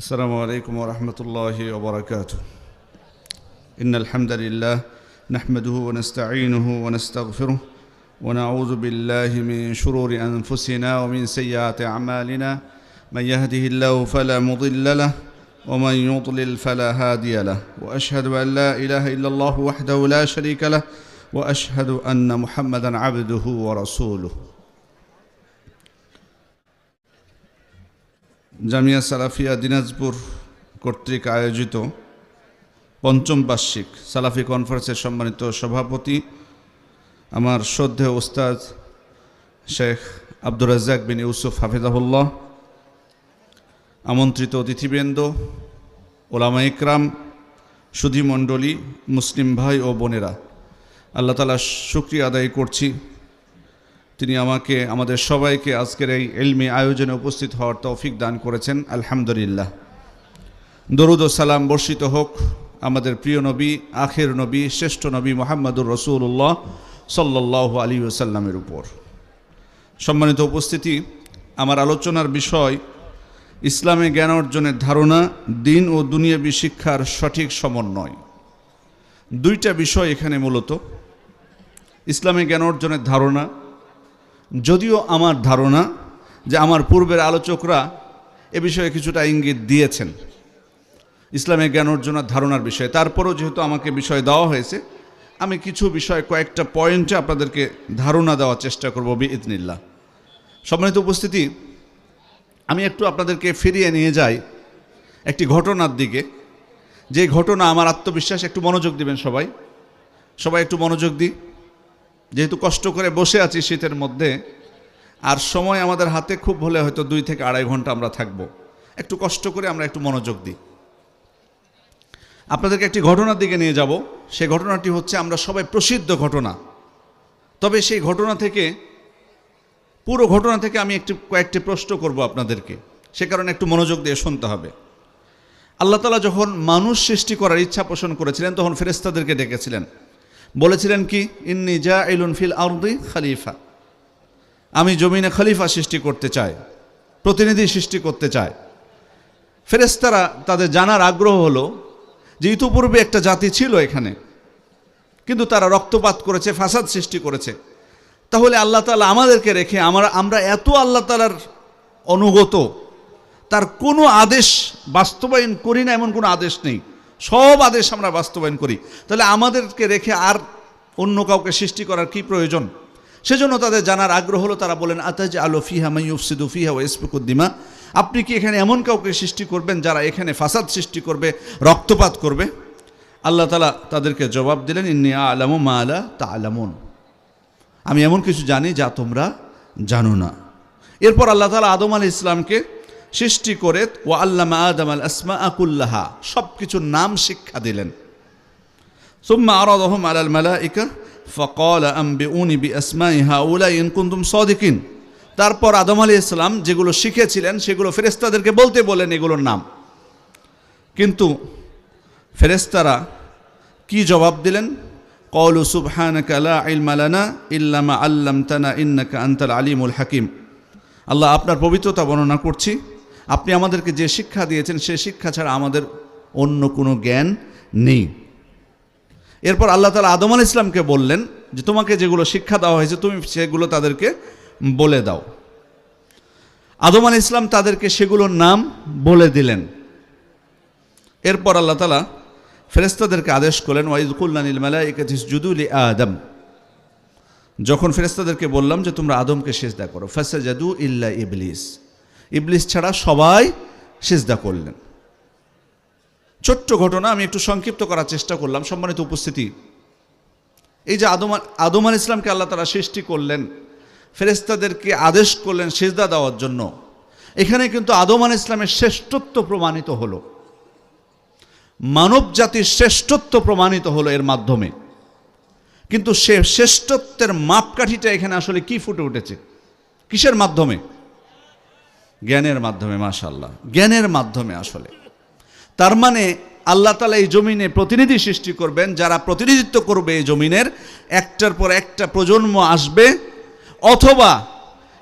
السلام عليكم ورحمة الله وبركاته. إن الحمد لله نحمده ونستعينه ونستغفره ونعوذ بالله من شرور أنفسنا ومن سيئات أعمالنا. من يهده الله فلا مضل له ومن يضلل فلا هادي له، وأشهد أن لا إله إلا الله وحده لا شريك له، وأشهد أن محمدا عبده ورسوله. জামিয়া সালাফিয়া দিনাজপুর কর্তৃক আয়োজিত পঞ্চম বার্ষিক সালাফি কনফারেন্সের সম্মানিত সভাপতি আমার শ্রদ্ধেয় উস্তাদ শেখ আব্দুর রাজ্জাক বিন ইউসুফ হাফিজাহুল্লাহ, আমন্ত্রিত অতিথিবৃন্দ, ওলামা ইকরাম, সুধীমণ্ডলী, মুসলিম ভাই ও বোনেরা, আল্লাহ তাআলা শুকরিয়া আদায় করছি তিনি আমাকে আমাদের সবাইকে আজকের এই ইলমি আয়োজনে উপস্থিত হওয়ার তৌফিক দান করেছেন। আলহামদুলিল্লাহ। দরুদ ও সালাম বর্ষিত হোক আমাদের প্রিয় নবী, আখির নবী, শ্রেষ্ঠ নবী মুহাম্মদুর রাসূলুল্লাহ সাল্লাল্লাহু আলাইহি ওয়াসাল্লামের উপর। সম্মানিত উপস্থিতি, আমার আলোচনার বিষয় ইসলামে জ্ঞান অর্জনের ধারণা, দিন ও দুনিয়াবী শিক্ষার সঠিক সমন্বয়। দুইটা বিষয় এখানে মূলত। ইসলামে জ্ঞান অর্জনের ধারণা, যদিও আমার ধারণা যে আমার পূর্বের আলোচকরা এ বিষয়ে কিছুটা ইঙ্গিত দিয়েছেন ইসলামে জ্ঞান অর্জনের ধারণার বিষয়ে, তারপরেও যেহেতু আমাকে বিষয় দেওয়া হয়েছে আমি কিছু বিষয় কয়েকটা পয়েন্টে আপনাদেরকে ধারণা দেওয়ার চেষ্টা করব বিইذনিল্লাহ। সম্মানিত উপস্থিতি, আমি একটু আপনাদেরকে ফিরিয়ে নিয়ে যাই একটি ঘটনার দিকে, যে ঘটনা আমার আত্মবিশ্বাস। একটু মনোযোগ দিবেন সবাই, একটু মনোযোগ দিই। যেহেতু কষ্ট করে বসে আছি শীতের মধ্যে, আর সময় আমাদের হাতে খুব হলে হয়তো 2 থেকে আড়াই ঘন্টা আমরা থাকবো। একটু কষ্ট করে আমরা একটু মনোযোগ দিই। আপনাদেরকে একটি ঘটনার দিকে নিয়ে যাব। সেই ঘটনাটি হচ্ছে আমরা সবাই প্রসিদ্ধ ঘটনা, তবে সেই ঘটনা থেকে, পুরো ঘটনা থেকে আমি কয়েকটি প্রশ্ন করব আপনাদেরকে, সে কারণে একটু মনোযোগ দিয়ে শুনতে হবে। আল্লাহ তাআলা যখন মানুষ সৃষ্টি করার ইচ্ছা পোষণ করেছিলেন তখন ফেরেশতাদেরকে ডেকেছিলেন, বলেছিলেন কি, ইন্নী জাইলুন ফিল আরদি খলিফা, আমি জমিনে খলিফা সৃষ্টি করতে চাই, প্রতিনিধি সৃষ্টি করতে চাই। ফেরেশতারা তাদের জানার আগ্রহ হলো যে ইতিপূর্বে একটা জাতি ছিল এখানে, কিন্তু তারা রক্তপাত করেছে, ফাসাদ সৃষ্টি করেছে। তাহলে আল্লাহ তাআলা আমাদেরকে রেখে আমরা এত আল্লাহ তাআলার অনুগত, তার কোনো আদেশ বাস্তবায়ন করি না এমন কোনো আদেশ নেই, সব আদেশ আমরা বাস্তবায়ন করি। তাহলে আমাদেরকে রেখে আর অন্য কাউকে সৃষ্টি করার কি প্রয়োজন? সেজন্য তাদের জানার আগ্রহ হলো। তারা বলেন, আতাজআলু ফিহা মান ইউফসিদু ফিহা ওয়া ইয়াসফিকুদ দিমা, আপনি কি এখানে এমন কাউকে সৃষ্টি করবেন যারা এখানে ফাসাদ সৃষ্টি করবে, রক্তপাত করবে? আল্লাহ তাআলা তাদেরকে জবাব দিলেন, ইন্নী আ'লামু মা লা তা'লামুন, আমি এমন কিছু জানি যা তোমরা জানো না। এরপর আল্লাহ তাআলা আদম আলাইহিস সালামকে সৃষ্টি করে ওয়া আল্লামা আদম আল আসমাআ কুল্লাহা, সব কিছুর নাম শিক্ষা দিলেন। সুম্মা আরাদাহুম আলাল মালাইকা ফাকালা আনবিউনি বিআসমাই হাউলাই ইন কুনতুম সাদিকিন, তারপর আদম আলাইহিস সালাম যেগুলো শিখেছিলেন সেগুলো ফেরেশতাদেরকে বলতে বলেন এগুলোর নাম। কিন্তু ফেরেশতারা কি জবাব দিলেন? ক্বালু সুবহানাকা লা ইলমা লানা ইল্লা মা আল্লামতানা ইন্নাকা আনতাল আলিমুল হাকিম, আল্লাহ আপনার পবিত্রতা বর্ণনা করছি, আপনি আমাদেরকে যে শিক্ষা দিয়েছেন সে শিক্ষা ছাড়া আমাদের অন্য কোনো জ্ঞান নেই। এরপর আল্লাহ তাআলা আদম আলাইহিস সালামকে বললেন যে তোমাকে যেগুলো শিক্ষা দেওয়া হয়েছে তুমি সেগুলো তাদেরকে বলে দাও। আদম আলাইহিস সালাম তাদেরকে সেগুলোর নাম বলে দিলেন। এরপর আল্লাহ তাআলা ফেরেশতাদেরকে আদেশ করলেন, ওয়াইয কুলনা লিল মালাইকাতি ইসজুদু লি আদম, যখন ফেরেশতাদেরকে বললাম যে তোমরা আদমকে সিজদা করো, ফাসাজাদু ইল্লা ইবলিস, ইবলিস ছাড়া সবাই সিজদা করলেন। ছোট্ট ঘটনা, আমি একটু সংক্ষিপ্ত করার চেষ্টা করলাম। সম্মানিত উপস্থিতি, এই যে আদম আলাইহিস সালামকে আল্লাহ তাআলা সৃষ্টি করলেন, ফেরেশতাদেরকে আদেশ করলেন সিজদা দেওয়ার জন্য, এখানে কিন্তু আদম আলাইহিস সালামের শ্রেষ্ঠত্ব প্রমাণিত হলো, মানব জাতির শ্রেষ্ঠত্ব প্রমাণিত হলো এর মাধ্যমে। কিন্তু সে শ্রেষ্ঠত্বের মাপকাঠিটা এখানে আসলে কি ফুটে উঠেছে? কিসের মাধ্যমে? জ্ঞানের মাধ্যমে। মাশাআল্লাহ, জ্ঞানের মাধ্যমে। আসলে তার মানে আল্লাহ তাআলা এই জমিনে প্রতিনিধি সৃষ্টি করবেন, যারা প্রতিনিধিত্ব করবে এই জমিনের, একটার পর একটা প্রজন্ম আসবে, অথবা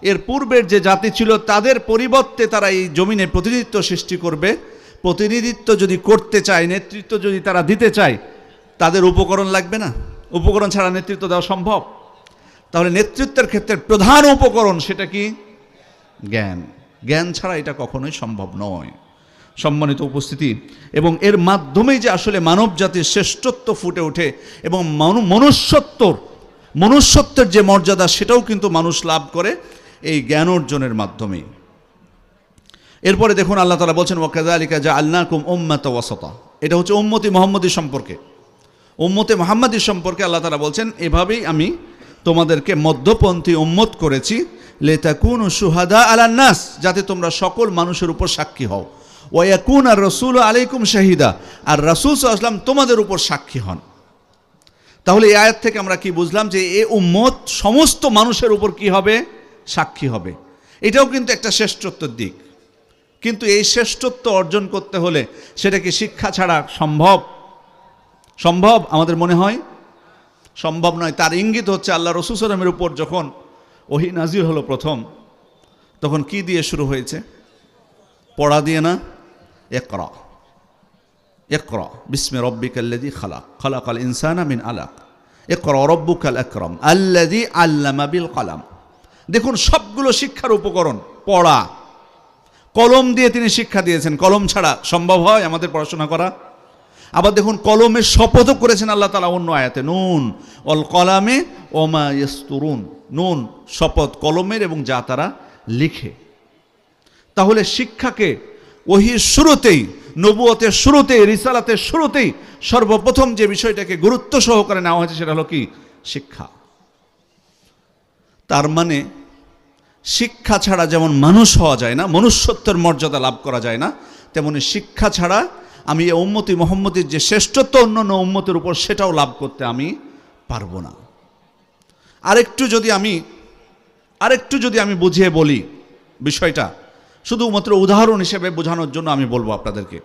এর পূর্বের যে জাতি ছিল তাদের পরিবর্তে তারা এই জমিনে প্রতিনিধিত্ব সৃষ্টি করবে। প্রতিনিধিত্ব যদি করতে চায়, নেতৃত্ব যদি তারা দিতে চায়, তাদের উপকরণ লাগবে না? উপকরণ ছাড়া নেতৃত্ব দেওয়া সম্ভব? তাহলে নেতৃত্বের ক্ষেত্রে প্রধান উপকরণ সেটা কি? জ্ঞান। জ্ঞান ছাড়া এটা কখনোই সম্ভব নয়। সম্মানিত উপস্থিতি, এবং এর মাধ্যমেই যে আসলে মানব জাতির শ্রেষ্ঠত্ব ফুটে ওঠে এবং মনুষ্যত্বের যে মর্যাদা সেটাও কিন্তু মানুষ লাভ করে এই জ্ঞান অর্জনের মাধ্যমেই। এরপরে দেখুন আল্লাহ তাআলা বলছেন ওয়াকাযালিকা জাআলনাকুম উম্মাতাও ওয়াসাতা। এটা হচ্ছে উম্মতি মুহাম্মাদী সম্পর্কে। উম্মতে মুহাম্মাদী সম্পর্কে আল্লাহ তাআলা বলছেন এভাবেই আমি তোমাদেরকে মধ্যপন্থী উম্মত করেছি, লিতাকুনু শুহাদা আলান নাস, যাতে তোমরা সকল মানুষের উপর সাক্ষী হও, ওয়া ইয়াকুনা রাসূলু আলাইকুম শাহিদা, আর রাসূল সাল্লাল্লাহু আলাইহি ওয়াসাল্লাম তোমাদের উপর সাক্ষী হন। তাহলে এই আয়াত থেকে আমরা কি বুঝলাম? যে এই উম্মত সমস্ত মানুষের উপর কি হবে? সাক্ষী হবে। এটাও কিন্তু একটা শ্রেষ্ঠত্বের দিক। কিন্তু এই শ্রেষ্ঠত্ব অর্জন করতে হলে সেটা কি শিক্ষা ছাড়া সম্ভব? আমাদের মনে হয় সম্ভব নয়। তার ইঙ্গিত হচ্ছে আল্লাহ রাসূল সাল্লাল্লাহু আলাইহি ওয়াসাল্লামের উপর যখন ওহী নাজিল হলো প্রথম, তখন কি দিয়ে শুরু হয়েছে? পড়া দিয়ে না? ইকরা ইকরা বিসমি রাব্বিকাল্লাযী খালাক, খালাকাল ইনসানা মিন আলাক, ইকরা রাব্বুকাল আকরাম আল্লাযী আল্লামা বিল কলম। দেখুন সবগুলো শিক্ষার উপকরণ পড়া। কলম দিয়ে তিনি শিক্ষা দিয়েছেন। কলম ছাড়া সম্ভব হয় আমাদের পড়াশোনা করা? আবার দেখুন কলমের শপথও করেছেন আল্লাহ তাআলা অন্য আয়াতে, নুন ওয়াল কলামে ওমা ইয়াসতুরুন। নুন শপথ কলমের এবং যা তারা লিখে। তাহলে শিক্ষাকে ওহীর শুরুতেই, নবুয়তের শুরুতেই, রিসালাতের শুরুতেই সর্বপ্রথম যে বিষয়টাকে গুরুত্ব সহকারে নেওয়া হয়েছে সেটা হলো কি? শিক্ষা। তার মানে শিক্ষা ছাড়া যেমন মানুষ হওয়া যায় না, মনুষ্যত্বের মর্যাদা লাভ করা যায় না, তেমনি শিক্ষা ছাড়া আমি এই উম্মতি মুহাম্মাদীর যে শ্রেষ্ঠত্ব অন্যান্য উম্মতের উপর সেটাও লাভ করতে আমি পারবো না। আরেকটু যদি আমি বুঝিয়ে বলি বিষয়টা, শুধুমাত্র উদাহরণ হিসেবে বোঝানোর জন্য আমি বলবো আপনাদেরকে,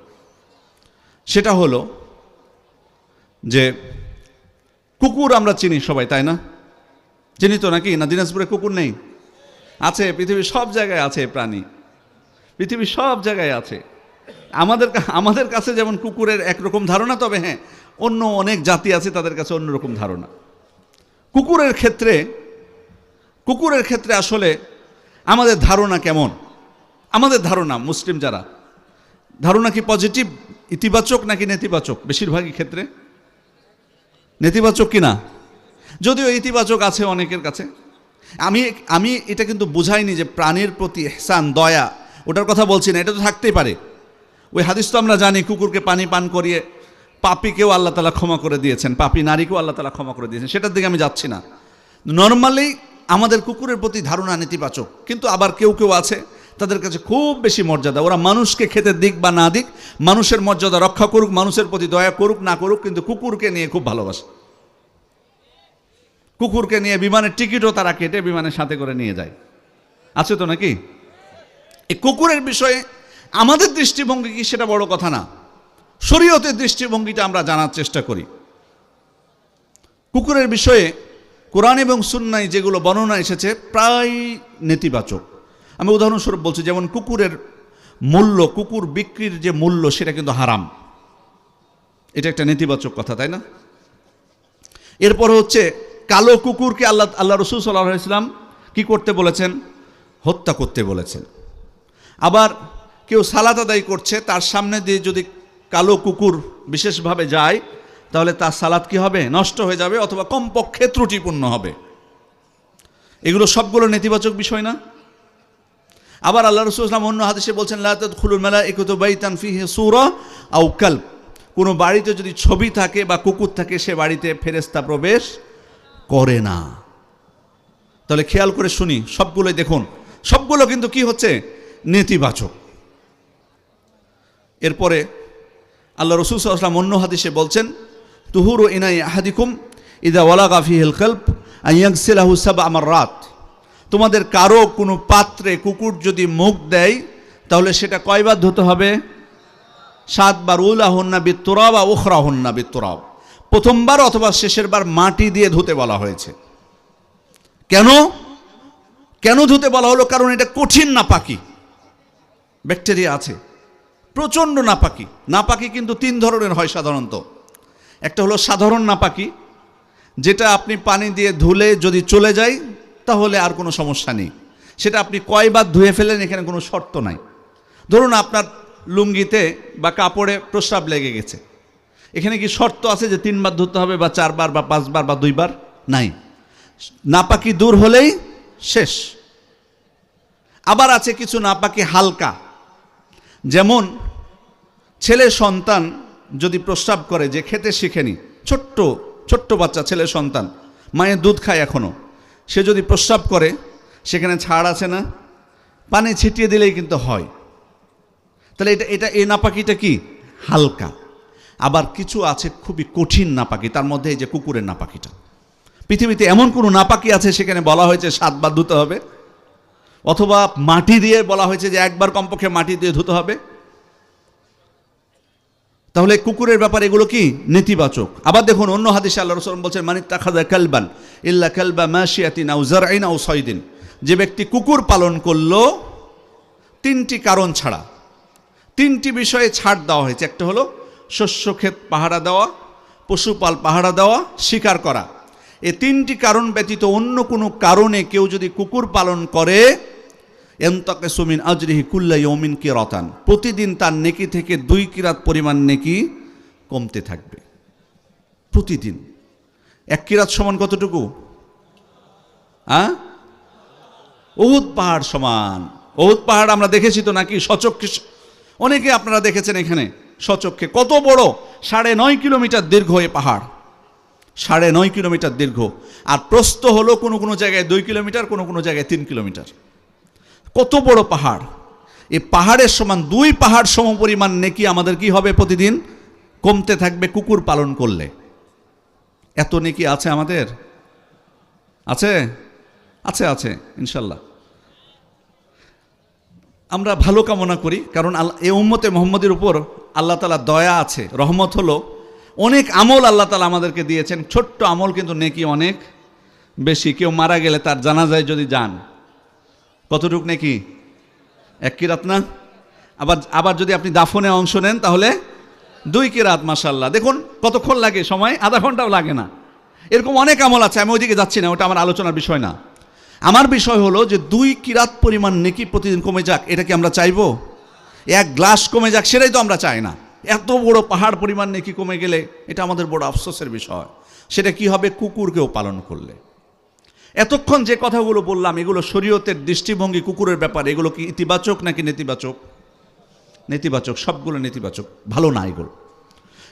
সেটা হলো যে কুকুর আমরা চিনি সবাই, তাই না? চিনি তো নাকি? না দিনাজপুরে কুকুর নেই? আছে, পৃথিবীর সব জায়গায় আছে প্রাণী, পৃথিবীর সব জায়গায় আছে। আমাদের কাছে যেমন কুকুরের একরকম ধারণা, তবে হ্যাঁ অন্য অনেক জাতি আছে তাদের কাছে অন্যরকম ধারণা। কুকুরের ক্ষেত্রে আসলে আমাদের ধারণা কেমন? আমাদের ধারণা মুসলিম যারা, ধারণা কি পজিটিভ, ইতিবাচক নাকি নেতিবাচক? বেশিরভাগই ক্ষেত্রে নেতিবাচক কিনা? যদিও ইতিবাচক আছে অনেকের কাছে। আমি এটা কিন্তু বুঝাইনি যে প্রাণীর প্রতি ইহসান, দয়া, ওটার কথা বলছি না। এটা তো থাকতেই পারে। ওই হাদিস তো আমরা জানি, কুকুরকে পানি পান করিয়ে পাপীকেও আল্লাহ তাআলা ক্ষমা করে দিয়েছেন, পাপী নারীকেও আল্লাহ তাআলা ক্ষমা করে দিয়েছেন। সেটার দিকে আমি যাচ্ছি না। নর্মালি আমাদের কুকুরের প্রতি ধারণা নেতিবাচক, কিন্তু আবার কেউ আছে তাদের কাছে খুব বেশি মর্যাদা। ওরা মানুষকে খেতে দিক বা না দিক, মানুষের মর্যাদা রক্ষা করুক, মানুষের প্রতি দয়া করুক না করুক, কিন্তু কুকুরকে নিয়ে খুব ভালোবাসে। কুকুরকে নিয়ে বিমানের টিকিটও তারা কেটে বিমানের সাথে করে নিয়ে যায়। আছে তো নাকি? এই কুকুরের বিষয়ে আমাদের দৃষ্টিভঙ্গি কি সেটা বড় কথা না, শরীয়তের দৃষ্টিভঙ্গিটা আমরা জানার চেষ্টা করি। কুকুরের বিষয়ে কোরআন এবং সুন্নায় যেগুলো বর্ণনা এসেছে প্রায় নেতিবাচক। আমি উদাহরণস্বরূপ বলছি, যেমন কুকুরের মূল্য, কুকুর বিক্রির যে মূল্য সেটা কিন্তু হারাম। এটা একটা নেতিবাচক কথা, তাই না? এরপর হচ্ছে কালো কুকুরকে আল্লাহ রাসূল সাল্লাল্লাহু আলাইহি ওয়াসাল্লাম কি করতে বলেছেন? হত্যা করতে বলেছেন। আবার কেউ সালাত আদায় করছে, তার সামনে দিয়ে যদি কালো কুকুর বিশেষভাবে যায়, তাহলে তার সালাত কি হবে? নষ্ট হয়ে যাবে, অথবা কমপক্ষে ত্রুটিপূর্ণ হবে। এগুলো সবগুলো নেতিবাচক বিষয় না? আবার আল্লাহ রাসূল সাল্লাল্লাহু আলাইহি ওয়াসাল্লাম অন্য হাদিসে বলছেন, লা তাদখুলুল মালাইকাতু বাইতান ফিহি সূরা আও কালব। কোনো বাড়িতে যদি ছবি থাকে বা কুকুর থাকে, সে বাড়িতে ফেরেশতা প্রবেশ করে না। তাহলে খেয়াল করে শুনি, সবগুলোই দেখুন, সবগুলো কিন্তু কি হচ্ছে? নেতিবাচক। এরপরে আল্লাহ রাসূল সাল্লাল্লাহু আলাইহি ওয়াসাল্লাম অন্য হাদিসে বলছেন, তুহুরু ইনাই আহাদিকুম ইদা ওয়ালাগা ফিহিল কলব আন ইয়াগসিলাহু সাবআ মাররাত। তোমাদের কারো কোনো পাত্রে কুকুর যদি মুখ দেয়, তাহলে সেটা কয়বার ধুতে হবে? 7 বার। উলাহুন্না বিতুরাব ওয়া উখরাহুন্না বিতুরাব। প্রথমবার অথবা শেষের বার মাটি দিয়ে ধুতে বলা হয়েছে। কেন ধুতে বলা হলো? কারণ এটা কঠিন নাপাকি, ব্যাকটেরিয়া আছে। প্রচণ্ড নাপাকি। নাপাকি কিন্তু তিন ধরনের হয় সাধারণত। একটা হলো সাধারণ নাপাকি, যেটা আপনি পানি দিয়ে ধুলে যদি চলে যায় তাহলে আর কোনো সমস্যা নেই, সেটা আপনি কয়বার ধুয়ে ফেলেন এখানে কোনো শর্ত নাই। ধরুন আপনার লুঙ্গিতে বা কাপড়ে প্রস্রাব লেগে গেছে, এখানে কি শর্ত আছে যে 3 বার ধুতে হবে বা 4 বার বা 5 বার বা 2 বার? নাই, নাপাকি দূর হলেই শেষ। আবার আছে কিছু নাপাকি হালকা, যেমন ছেলে সন্তান যদি প্রস্রাব করে, যে খেতে শিখেনি, ছোট্ট ছোট্ট বাচ্চা ছেলে সন্তান মায়ের দুধ খায় এখনো, সে যদি প্রস্রাব করে সেখানে ছাড় আছে না? পানি ছিটিয়ে দিলেই কিন্তু হয়। তাহলে এই নাপাকিটা কি? হালকা। আবার কিছু আছে খুবই কঠিন নাপাকি, তার মধ্যে এই যে কুকুরের নাপাকিটা। পৃথিবীতে এমন কোনো নাপাকি আছে সেখানে বলা হয়েছে 7 বার ধুতে হবে, অথবা মাটি দিয়ে বলা হয়েছে যে 1 বার কমপক্ষে মাটি দিয়ে ধুতে হবে? তাহলে কুকুরের ব্যাপারে এগুলো কি নেতিবাচক। আবার দেখুন অন্য হাদিসে আল্লাহ রাসূল বলছেন, মান ইত্তাখাযা কালবান ইল্লা কালবা মাশিয়াতিন আও যারইন আও সাইদিন, যে ব্যক্তি কুকুর পালন করলো 3টি কারণ ছাড়া, 3টি বিষয়ে ছাড় দেওয়া হয়েছে। একটা হলো শস্যক্ষেত পাহারা দেওয়া, পশুপাল পাহারা দেওয়া, শিকার করা। এই 3টি কারণ ব্যতীত অন্য কোনো কারণে কেউ যদি কুকুর পালন করে, এনতাকিসু মিন আজরিহি কুল্লা ইয়াউমিন কিরাতান, প্রতিদিন তার নেকি থেকে 2 কিরাত পরিমাণ নেকি কমতে থাকবে প্রতিদিন। 1 কিরাত সমান কতটুকু? উহুদ পাহাড় সমান। উহুদ পাহাড় আমরা দেখেছি তো নাকি সচক্ষে, অনেকে আপনারা দেখেছেন এখানে সচক্ষে, কত বড়, 9.5 কিলোমিটার দীর্ঘ এই পাহাড়, 9.5 কিলোমিটার দীর্ঘ। আর প্রস্থ হলো কোনো কোনো জায়গায় 2 কিলোমিটার, কোনো কোনো জায়গায় 3 কিলোমিটার। কত বড় পাহাড়! এই পাহাড়ের সমান 2 পাহাড় সমপরিমাণ নেকি আমাদের কি হবে? প্রতিদিন কমতে থাকবে কুকুর পালন করলে। এত নেকি আছে আমাদের? আছে আছে আছে ইনশাল্লাহ। আমরা ভালো কামনা করি, কারণ এই উম্মতে মুহাম্মদের উপর আল্লাহ তাআলা দয়া আছে, রহমত হলো অনেক আমল আল্লাহ তাআলা আমাদেরকে দিয়েছেন। ছোট্ট আমল কিন্তু নেকি অনেক বেশি। কেউ মারা গেলে তার জানাজায় যদি যান, কতটুক নেকি? 1 কিরাত না? আবার যদি আপনি দাফনে অংশ নেন তাহলে 2 কিরাত। মাশাআল্লাহ, দেখুন কতক্ষণ লাগে সময়, আধা ঘন্টাও লাগে না। এরকম অনেক আমল আছে, আমি ওইদিকে যাচ্ছি না, ওটা আমার আলোচনার বিষয় না। আমার বিষয় হলো যে 2 কিরাত পরিমাণ নেকি প্রতিদিন কমে যাক, এটা কি আমরা চাইবো? 1 গ্লাস কমে যাক, সেটাই তো আমরা চাই না। এত বড় পাহাড় পরিমাণ নেকি কমে গেলে এটা আমাদের বড় আফসোসের বিষয়। সেটা কি হবে? কুকুরকেও পালন করলে। এতক্ষণ যে কথাগুলো বললাম এগুলো শরীয়তের দৃষ্টিভঙ্গি কুকুরের ব্যাপারে, এগুলো কি ইতিবাচক নাকি নেতিবাচক? নেতিবাচক, সবগুলো নেতিবাচক, ভালো না এগুলো।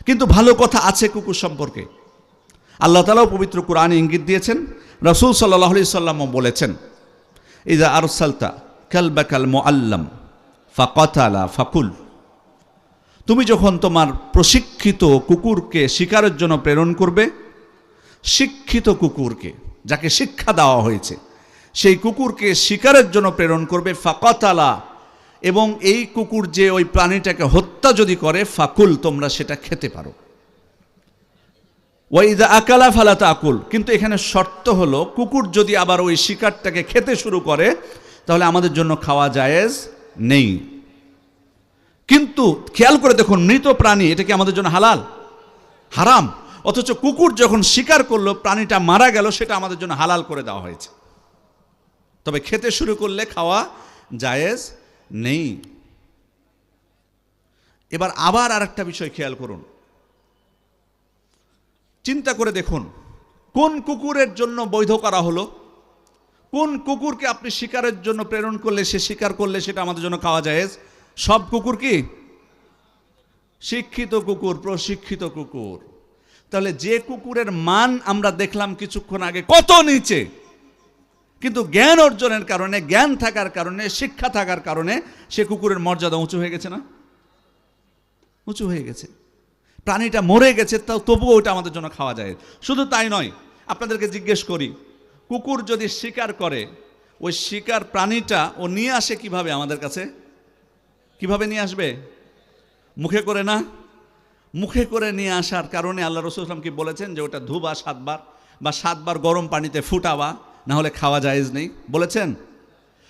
কিন্তু ভালো কথা আছে কুকুর সম্পর্কে। আল্লাহ তাআলাও পবিত্র কোরআনে ইঙ্গিত দিয়েছেন, রাসূল সাল্লাল্লাহু আলাইহি সাল্লামও বলেছেন, ইযা আরসালতা কালবাকাল মুআল্লাম ফাকাতালা ফাকুল, তুমি যখন তোমার প্রশিক্ষিত কুকুরকে শিকারের জন্য প্রেরণ করবে, শিক্ষিত কুকুরকে, যাকে শিক্ষা দেওয়া হয়েছে, সেই কুকুরকে শিকারের জন্য প্রেরণ করবে, ফাকাতালা, এবং এই কুকুর যে ওই প্রাণীটাকে হত্যা যদি করে, ফাকুল, তোমরা সেটা খেতে পারো। ওয়াইদা আকালা ফালা তাকুল, কিন্তু এখানে শর্ত হলো কুকুর যদি আবার ওই শিকারটাকে খেতে শুরু করে তাহলে আমাদের জন্য খাওয়া জায়েজ নেই। কিন্তু খেয়াল করে দেখুন, মৃত প্রাণী এটা কি আমাদের জন্য হালাল? হারাম। অথচ কুকুর যখন শিকার করলো, প্রাণীটা মারা গেল, সেটা আমাদের জন্য হালাল করে দেওয়া হয়েছে। তবে খেতে শুরু করলে খাওয়া জায়েজ নেই। এবার আবার আরেকটা বিষয় খেয়াল করুন, চিন্তা করে দেখুন, কোন কুকুরের জন্য বৈধ করা হলো? কোন কুকুরকে আপনি শিকারের জন্য প্রেরণ করলে, সে শিকার করলে সেটা আমাদের জন্য খাওয়া জায়েজ? সব কুকুর কি? শিক্ষিত কুকুর, প্রশিক্ষিত কুকুর। তাহলে যে কুকুরের মান আমরা দেখলাম কিছুক্ষণ আগে কত নিচে, কিন্তু জ্ঞান অর্জনের কারণে, জ্ঞান থাকার কারণে, শিক্ষা থাকার কারণে সে কুকুরের মর্যাদা উঁচু হয়ে গেছে না? উঁচু হয়ে গেছে। প্রাণীটা মরে গেছে, তাও তবুও ওটা আমাদের জন্য খাওয়া যায়। শুধু তাই নয়, আপনাদেরকে জিজ্ঞেস করি, কুকুর যদি শিকার করে, ওই শিকার প্রাণীটা ও নিয়ে আসে কিভাবে আমাদের কাছে? কিভাবে নিয়ে আসবে? মুখে করে না? মুখে করে নিয়ে আসার কারণে আল্লাহ রাসূল সাল্লাল্লাহু আলাইহি ওয়াসাল্লাম কি বলেছেন যে ওটা ধুবা 7 বার বা 7 বার গরম পানিতে ফুটাবা, না হলে খাওয়া জায়েজ নেই বলেছেন।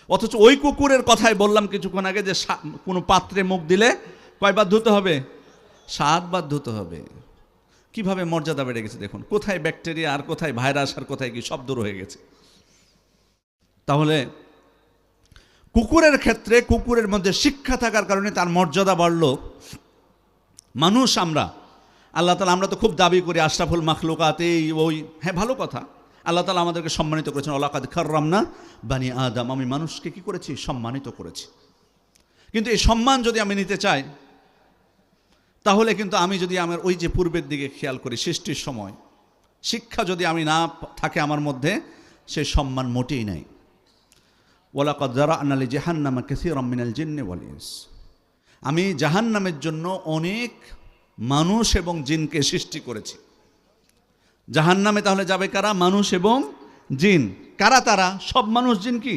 অথচ ওই কুকুরের কথাই বললাম কিছুক্ষণ আগে যে কোনো পাত্রে মুখ দিলে কয়বার ধুতে হবে? 7 বার ধুতে হবে। কিভাবে মর্যাদা বেড়ে গেছে দেখুন, কোথায় ব্যাকটেরিয়া আর কোথায় ভাইরাস আর কোথায় কি সব দূর হয়ে গেছে। তাহলে কুকুরের ক্ষেত্রে কুকুরের মধ্যে শিক্ষা থাকার কারণে তার মর্যাদা বাড়ল। মানুষ আমরা, আল্লাহ তাআলা, আমরা তো খুব দাবি করি আশরাফুল মাখলুকাত, এই ওই, হ্যাঁ ভালো কথা, আল্লাহ তাআলা আমাদেরকে সম্মানিত করেছেন, ওয়ালাকাদ কাররামনা বানি আদম, আমি মানুষকে কি করেছি? সম্মানিত করেছি। কিন্তু এই সম্মান যদি আমি নিতে চাই, তাহলে কিন্তু আমি যদি আমার ওই যে পূর্বের দিকে খেয়াল করি, সৃষ্টির সময় শিক্ষা যদি আমি না থাকে আমার মধ্যে, সেই সম্মান মোটেই নাই। ওয়ালাকাদ যারা'না লিজাহান্নামা কাসীরাম মিনাল জিন্নি ওয়াল ইনস, আমি জাহান্নামের জন্য অনেক মানুষ এবং জিনকে সৃষ্টি করেছি। জাহান্নামে তাহলে যাবে কারা? মানুষ এবং জিন। কারা তারা? সব মানুষ জিন কি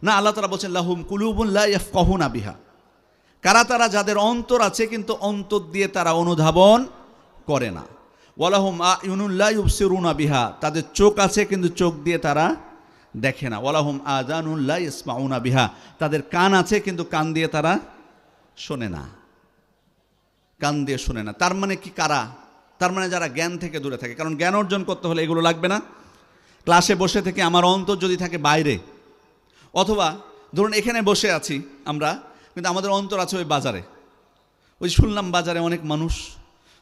না? আল্লাহ তাআলা বলছেন লাহুম কুলুবুন লা ইয়াফকাহুনা বিহা, কারা তারা? যাদের অন্তর আছে কিন্তু অন্তর দিয়ে তারা অনুধাবন করে না। ওয়ালাহুম আ'য়ুনুন লা ইউবসিরুনা বিহা, তাদের চোখ আছে কিন্তু চোখ দিয়ে তারা দেখে না। ওয়ালাহুম আযানুন লা ইয়াসমাউনা বিহা, তাদের কান আছে কিন্তু কান দিয়ে তারা শোনে না, কান দিয়ে শোনে না। তার মানে কি কারা? তার মানে যারা জ্ঞান থেকে দূরে থাকে। কারণ জ্ঞান অর্জন করতে হলে এগুলো লাগবে না? ক্লাসে বসে থেকে আমার অন্তর যদি থাকে বাইরে, অথবা ধরুন এখানে বসে আছি আমরা, কিন্তু আমাদের অন্তর আছে ওই বাজারে, ওই শুনলাম বাজারে অনেক মানুষ,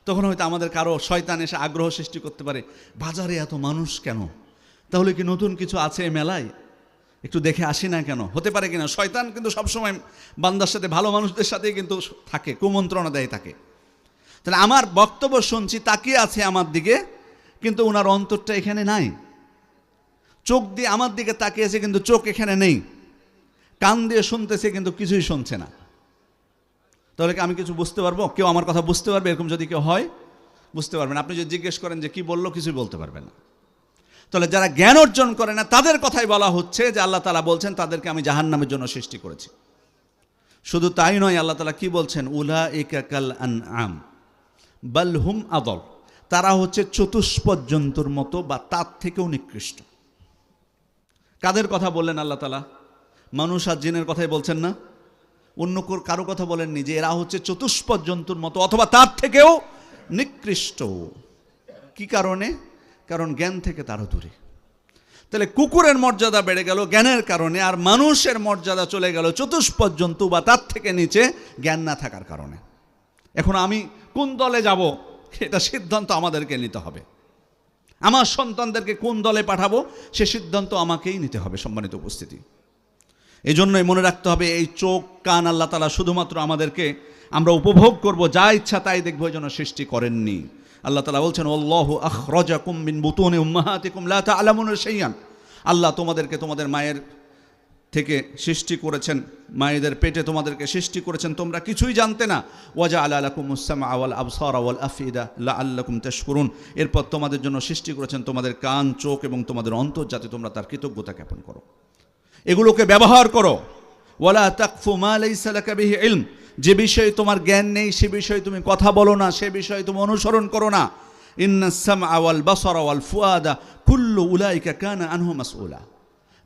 তখন হয়তো আমাদের কারো শয়তান এসে আগ্রহ সৃষ্টি করতে পারে, বাজারে এত মানুষ কেন? তাহলে কি নতুন কিছু আছে মেলায়? একটু দেখে আসি না কেন? হতে পারে কিনা? শয়তান কিন্তু সবসময় বান্দার সাথে, ভালো মানুষদের সাথেই কিন্তু থাকে, কুমন্ত্রণা দেয় থাকে। তাহলে আমার বক্তব্য শুনছি, তাকিয়ে আছে আমার দিকে, কিন্তু ওনার অন্তরটা এখানে নাই। চোখ দিয়ে আমার দিকে তাকিয়েছে কিন্তু চোখ এখানে নেই, কান দিয়ে শুনতেছে কিন্তু কিছুই শুনছে না। তাহলে কি আমি কিছু বুঝতে পারবো? কেউ আমার কথা বুঝতে পারবে? এরকম যদি কেউ হয়, বুঝতে পারবেন। আপনি যদি জিজ্ঞেস করেন যে কি বললো, কিছুই বলতে পারবেন না। তাহলে যারা জ্ঞান অর্জন করে না তাদের কথাই বলা হচ্ছে যে আল্লাহ তাআলা বলছেন তাদেরকে আমি জাহান্নামের জন্য সৃষ্টি করেছি। শুধু তাই নয়, আল্লাহ তাআলা কি বলছেন? উলাইকা কাল আনআম বাল হুম আদল, তারা হচ্ছে চতুষ্পদ জন্তুর মতো বা তার থেকেও নিকৃষ্ট। কাদের কথা বললেন আল্লাহ তাআলা? মানুষ আর জিনের কথাই বলছেন না? অন্য কারো কথা বলেননি যে এরা হচ্ছে চতুষ্পদ জন্তুর মতো অথবা তার থেকেও নিকৃষ্ট। কি কারণে? কারণ জ্ঞান থেকে তারা দূরে। তাহলে কুকুরের মর্যাদা বেড়ে গেল জ্ঞানের কারণে, আর মানুষের মর্যাদা চলে গেল চতুষ্পদ জন্তু বা তার থেকে নিচে জ্ঞান না থাকার কারণে। এখন আমি কোন দলে যাব, এটা সিদ্ধান্ত আমাদেরকে নিতে হবে। আমার সন্তানদেরকে কোন দলে পাঠাবো, সে সিদ্ধান্ত আমাকেই নিতে হবে। সম্মানিত উপস্থিতি, এই জন্যই মনে রাখতে হবে, এই চোখ কান আল্লাহ তাআলা শুধুমাত্র আমাদেরকে আমরা উপভোগ করব, যা ইচ্ছা তাই দেখবো, এই জন্য সৃষ্টি করেননি। আল্লাহ তাআলা বলছেন আল্লাহু আখরাজাকুম মিন বুতুনি উম্মাহাতিকুম লা তা'লামুনা শাইআন, আল্লাহ তোমাদেরকে তোমাদের মায়ের থেকে সৃষ্টি করেছেন, মায়েদের পেটে তোমাদেরকে সৃষ্টি করেছেন, তোমরা কিছুই জানতে না। ওয়াজআলা লাকুমুস সামআ ওয়াল আবসারা ওয়াল আফইদা লাআল্লাকুম তাশকুরুন, এরপর তোমাদের জন্য সৃষ্টি করেছেন তোমাদের কান, চোখ এবং তোমাদের অন্তর, যাতে তোমরা তার কৃতজ্ঞতা জ্ঞাপন করো, এগুলোকে ব্যবহার করো। ওয়ালা তাকফু মা লাইসা লাকা বিহি ইলম, যে বিষয়ে তোমার জ্ঞান নেই সে বিষয়ে তুমি কথা বলো না, সে বিষয়ে তুমি অনুসরণ করো না। ইন্নাস সামআ ওয়াল বাসারা ওয়াল ফুআদা কুল্লু উলাইকা কানা আনহু মাসউলা,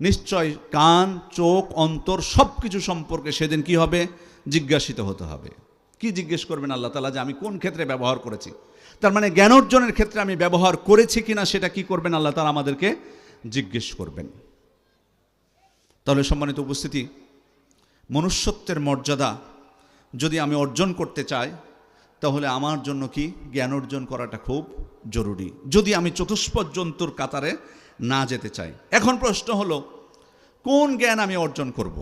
নিশ্চয় কান, চোখ, অন্তর সব কিছু সম্পর্কে সেদিন কি হবে? জিজ্ঞাসিত হতে হবে। কি জিজ্ঞেস করবেন আল্লাহ তাআলা? যে আমি কোন ক্ষেত্রে ব্যবহার করেছি। তার মানে জ্ঞান অর্জনের ক্ষেত্রে আমি ব্যবহার করেছি কিনা সেটা কি করবেন? আল্লাহ তাআলা আমাদেরকে জিজ্ঞেস করবেন। তাহলে সম্মানিত উপস্থিতি, মনুষ্যত্বের মর্যাদা যদি আমি অর্জন করতে চাই, তাহলে আমার জন্য কি জ্ঞান অর্জন করাটা খুব জরুরি, যদি আমি চতুষ্পদ জন্তুর কাতারে না যেতে চাই। এখন প্রশ্ন হলো, কোন জ্ঞান আমি অর্জন করব?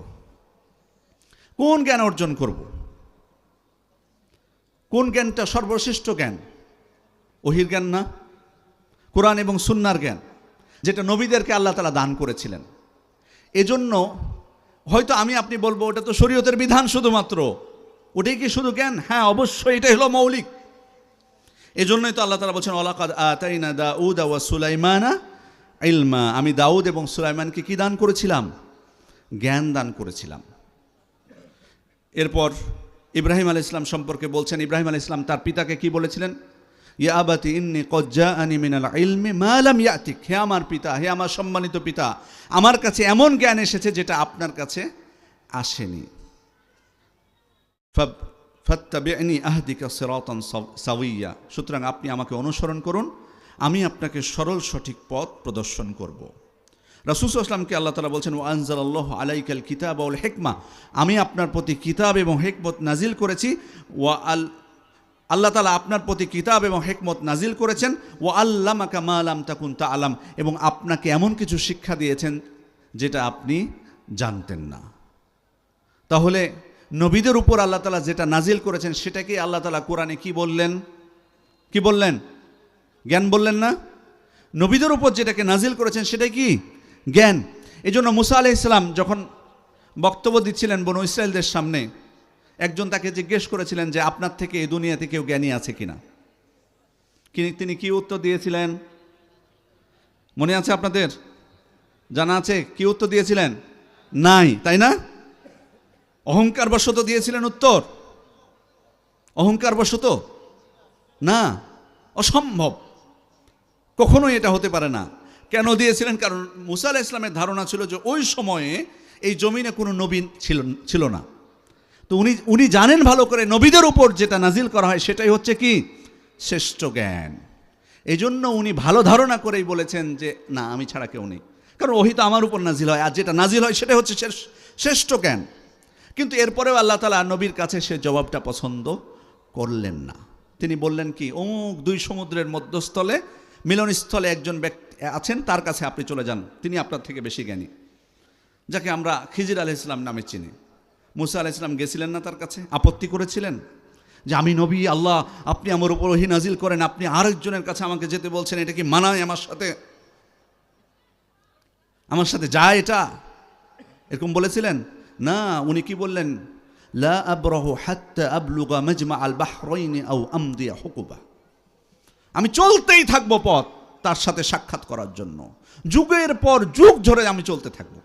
কোন জ্ঞান অর্জন করব? কোন জ্ঞানটা সর্বশ্রেষ্ঠ জ্ঞান? ওহির জ্ঞান না? কোরআন এবং সুন্নাহর জ্ঞান, যেটা নবীদেরকে আল্লাহ তাআলা দান করেছিলেন। এজন্য হয়তো আমি আপনি বলবো ওটা তো শরীয়তের বিধান শুধুমাত্র, ওটাই কি শুধু জ্ঞান? হ্যাঁ, অবশ্যই এটাই হলো মৌলিক। এজন্যই তো আল্লাহ তাআলা বলছেন ওয়ালাকাদ আতাইনা দাউদা ওয়া সুলাইমানা ইলমা, আমি দাউদ এবং সুলাইমানকে কি দান করেছিলাম? জ্ঞান দান করেছিলাম। এরপর ইব্রাহিম আলাইহিস সালাম সম্পর্কে বলছেন, ইব্রাহিম আলাইহিস সালাম তার পিতাকে কি বলেছিলেন? ইয়া আবাতি ইন্নী ক্বাদ জাআনি মিনাল ইলমি মা লাম ইয়াতিক, হে আমার পিতা, হে আমার সম্মানিত পিতা, আমার কাছে এমন জ্ঞান এসেছে যেটা আপনার কাছে আসেনি। ফাত্তাবি'নি আহদিকা সিরাতান সাওয়িয়া, সুতরাং আপনি আমাকে অনুসরণ করুন, আমি আপনাকে সরল সঠিক পথ প্রদর্শন করব। রাসূল সাল্লাল্লাহু আলাইহি ওয়াসাল্লামকে আল্লাহ তাআলা বলছেন ওয়া আনজালাল্লাহু আলাইকাল কিতাবা ওয়াল হিকমা, আমি আপনার প্রতি কিতাব এবং হিকমত নাজিল করেছি। আল্লাহ তাআলা আপনার প্রতি কিতাব এবং হিকমত নাজিল করেছেন। ওয়া আল্লামাকা মা লাম তাকুন তা'লাম, এবং আপনাকে এমন কিছু শিক্ষা দিয়েছেন যেটা আপনি জানতেন না। তাহলে নবীদের উপর আল্লাহ তাআলা যেটা নাজিল করেছেন সেটাকে আল্লাহ তাআলা কোরআনে কি বললেন? কি বললেন? জ্ঞান বললেন না? নবীদের উপর যেটাকে নাজিল করেছেন সেটাই কি? জ্ঞান। এই জন্য মুসা আলাইহিস সালাম যখন বক্তব্য দিচ্ছিলেন বনু ইসরায়েলদের সামনে, একজন তাকে জিজ্ঞেস করেছিলেন যে আপনার থেকে এই দুনিয়াতে কেউ জ্ঞানী আছে কিনা। তিনি কি উত্তর দিয়েছিলেন? মনে আছে আপনাদের? জানা আছে কি উত্তর দিয়েছিলেন? নাই, তাই না? অহংকার বশত দিয়েছিলেন উত্তর? অহংকার বশত না, অসম্ভব, কখনোই এটা হতে পারে না। কেন দিয়েছিলেন? কারণ মুসা আলাইহিস সালামের ধারণা ছিল যে ওই সময়ে এই জমিনে কোনো নবী ছিল না। তো উনি জানেন ভালো করে নবীদের উপর যেটা নাজিল করা হয় সেটাই হচ্ছে কি? শ্রেষ্ঠ জ্ঞান। এই জন্য উনি ভালো ধারণা করেই বলেছেন যে না, আমি ছাড়া কেউ নেই, কারণ ওহি তো আমার উপর নাজিল হয়, আর যেটা নাজিল হয় সেটাই হচ্ছে শ্রেষ্ঠ জ্ঞান। কিন্তু এরপরেও আল্লাহ তাআলা নবীর কাছে সে জবাবটা পছন্দ করলেন না। তিনি বললেন কি, অমুক দুই সমুদ্রের মধ্যস্থলে মিলনস্থলে একজন ব্যক্তি আছেন, তার কাছে আপনি চলে যান, তিনি আপনার থেকে বেশি জ্ঞানী, যাকে আমরা খিজির আলাইহিস সালাম নামে চিনি। মুসা আলাইহিস সালাম গেছিলেন না তার কাছে? আপত্তি করেছিলেন যে আমি নবী, আল্লাহ আপনি আমার উপর ওহী নাজিল করেন, আপনি আরেকজনের কাছে আমাকে যেতে বলছেন, এটা কি মানায় আমার সাথে যায় এটা? এরকম বলেছিলেন না। উনি কি বললেন? লা আবরাহু হাত্তা আবলুগা মাজমা আল বাহরাইনি আও আমদিয়া হুকুবা, আমি চলতেই থাকবো পথ তার সাথে সাক্ষাৎ করার জন্য, যুগের পর যুগ ধরে আমি চলতে থাকবো।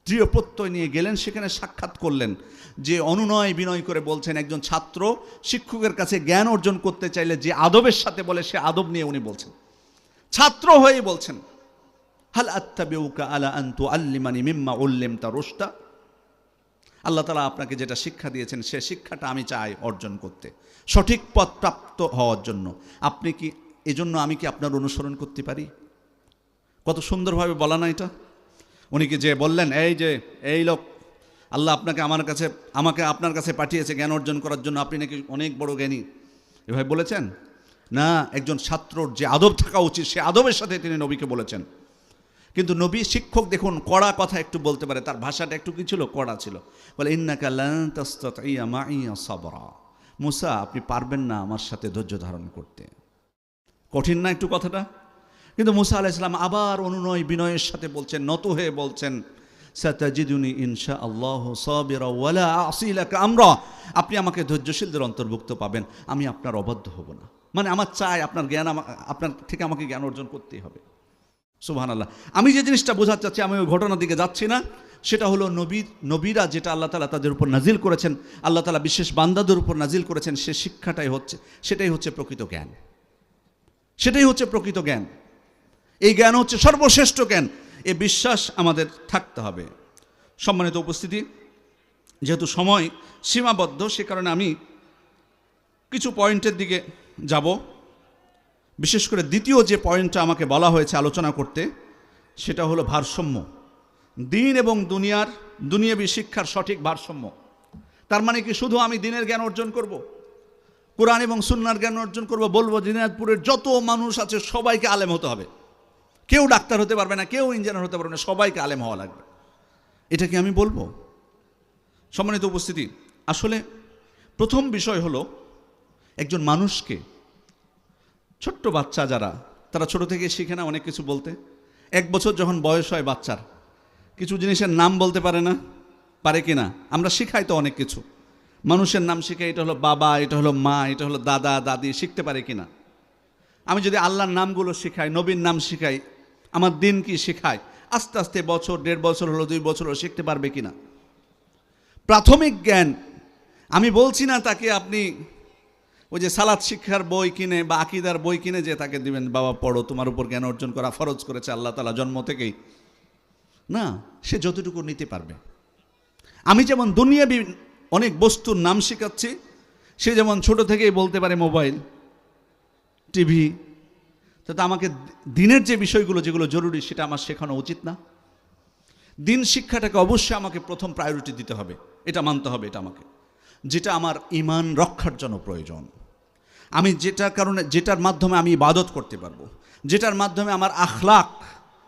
দৃঢ় প্রত্যয় নিয়ে গেলেন, সেখানে সাক্ষাৎ করলেন। যে অনুনয় বিনয় করে বলছেন, একজন ছাত্র শিক্ষকের কাছে জ্ঞান অর্জন করতে চাইলে যে আদবের সাথে বলে, সে আদব নিয়ে উনি বলছেন, ছাত্র হয়ে বলছেন, হাল আত্তাবিউকা আলা আন তুআল্লিমানি মিম্মা উল্লিমতা রুশদা, আল্লাহ তাআলা আপনাকে যেটা শিক্ষা দিয়েছেন সে শিক্ষাটা আমি চাই অর্জন করতে, সঠিক পথ প্রাপ্ত হওয়ার জন্য। আপনি কি এজন্য আমি কি আপনার অনুসরণ করতে পারি? কত সুন্দরভাবে বলা না এটা? উনি কি যে বললেন এই লোক, আল্লাহ আমাকে আপনার কাছে পাঠিয়েছে জ্ঞান অর্জন করার জন্য, আপনি নাকি অনেক বড় জ্ঞানী, এভাবে বলেছেন না। একজন ছাত্রর যে আদব থাকা উচিত সে আদবের সাথে তিনি নবীকে বলেছেন। কিন্তু নবী শিক্ষক দেখুন কড়া কথা একটু বলতে পারে, তার ভাষাটা একটু কি ছিল? কড়া ছিল। বলে ইন্নাকা লান তাসতাতিয়া মাইয়া সাবরা, মুসা আপনি পারবেন না আমার সাথে ধৈর্য ধারণ করতে। কঠিন না একটু কথাটা? কিন্তু মুসা আলাইহিস সালাম আবার অনুনয় বিনয়ের সাথে বলছেন, নত হয়ে বলছেন, সাতাজিদুনি ইনশাআল্লাহু সাবিরা ওয়ালা আসি লাকা আমরা, আপনি আমাকে ধৈর্যশীলদের অন্তর্ভুক্ত পাবেন, আমি আপনার অবাধ্য হব না। মানে আমার চাই আপনার জ্ঞান, আপনার থেকে আমাকে জ্ঞান অর্জন করতেই হবে। সুবহানাল্লাহ। আমি যে জিনিসটা বোঝাতে চাচ্ছি, আমি ওই ঘটনার দিকে যাচ্ছি না, সেটা হলো নবীরা যেটা আল্লাহ তাআলা তাদের উপর নাজিল করেছেন, আল্লাহ তাআলা বিশেষ বান্দাদের উপর নাজিল করেছেন, সে সেটাই হচ্ছে প্রকৃত জ্ঞান, সেটাই হচ্ছে প্রকৃত জ্ঞান। এই জ্ঞান হচ্ছে সর্বশ্রেষ্ঠ জ্ঞান, এ বিশ্বাস আমাদের থাকতে হবে। সম্মানিত উপস্থিতি, যেহেতু সময় সীমাবদ্ধ সে কারণে আমি কিছু পয়েন্টের দিকে যাব। বিশেষ করে দ্বিতীয় যে পয়েন্টটা আমাকে বলা হয়েছে আলোচনা করতে, সেটা হলো ভারসাম্য, দিন এবং দুনিয়াবী শিক্ষার সঠিক ভারসাম্য। তার মানে কি শুধু আমি দিনের জ্ঞান অর্জন করব, কোরআন এবং সুন্নাহর জ্ঞান অর্জন করব, বলবো দিনাজপুরের যত মানুষ আছে সবাইকে আলেম হতে হবে, কেউ ডাক্তার হতে পারবে না, কেউ ইঞ্জিনিয়ার হতে পারবে না, সবাইকে আলেম হওয়া লাগবে, এটা কি আমি বলবো? সম্মানিত উপস্থিতি, আসলে প্রথম বিষয় হলো একজন মানুষকে, ছোট্ট বাচ্চা যারা, তারা ছোট থেকে শিখে না অনেক কিছু বলতে। 1 বছর যখন বয়স হয় বাচ্চার, কিছু জিনিসের নাম বলতে পারে না, পারে কি না? আমরা শিখাই তো অনেক কিছু, মানুষের নাম শিখাই, এটা হলো বাবা, এটা হলো মা, এটা হলো দাদা দাদি, শিখতে পারে কি না? আমি যদি আল্লাহর নামগুলো শিখাই, নবীর নাম শিখাই, আমার দিন কি শিখাই, আস্তে আস্তে বছর, 1.5 বছর হলো, 2 বছর হলো, শিখতে পারবে কি না? প্রাথমিক জ্ঞান আমি বলছি না তাকে আপনি ওই যে সালাত শিক্ষার বই কিনে বা আকীদার বই কিনে যে তাকে দিবেন, বাবা পড়ো, তোমার উপর জ্ঞান অর্জন করা ফরজ করেছে আল্লাহ তাআলা জন্ম থেকেই, না, সে যতটুকু নিতে পারবে। আমি যেমন দুনিয়াবী অনেক বস্তুর নাম শেখাচ্ছি, সে যেমন ছোট থেকেই বলতে পারে মোবাইল, টিভি, তাতে আমাকে দিনের যে বিষয়গুলো যেগুলো জরুরি সেটা আমার শেখানো উচিত না? দিন শিক্ষাটাকে অবশ্যই আমাকে প্রথম প্রায়োরিটি দিতে হবে, এটা মানতে হবে, এটা আমাকে, যেটা আমার ঈমান রক্ষার জন্য প্রয়োজন, আমি যেটার মাধ্যমে আমি ইবাদত করতে পারবো, যেটার মাধ্যমে আমার আখলাক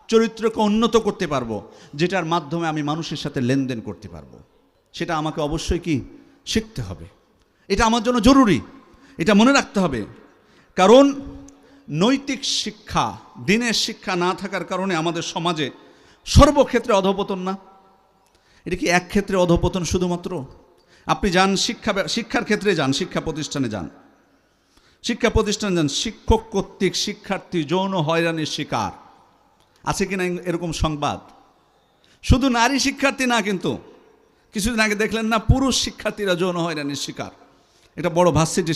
চরিত্রকে উন্নত করতে পারবো, যেটার মাধ্যমে আমি মানুষের সাথে লেনদেন করতে পারবো, সেটা আমাকে অবশ্যই কি শিখতে হবে। এটা আমার জন্য জরুরি, এটা মনে রাখতে হবে। কারণ নৈতিক শিক্ষা, দিনের শিক্ষা না থাকার কারণে আমাদের সমাজে সর্বক্ষেত্রে অধঃপতন না? এটা কি এক ক্ষেত্রে অধঃপতন শুধুমাত্র? আপনি যান শিক্ষার ক্ষেত্রে যান, শিক্ষা প্রতিষ্ঠানে যান, শিক্ষক কর্তৃক শিক্ষার্থী যৌন হয়রানির শিকার আছে কিনা এরকম সংবাদ? শুধু নারী শিক্ষার্থী না, কিন্তু কিছুদিন আগে দেখলেন না, পুরুষ শিক্ষার্থীরা যৌন হয়রানির শিকার। এটা বড় ভার্সিটি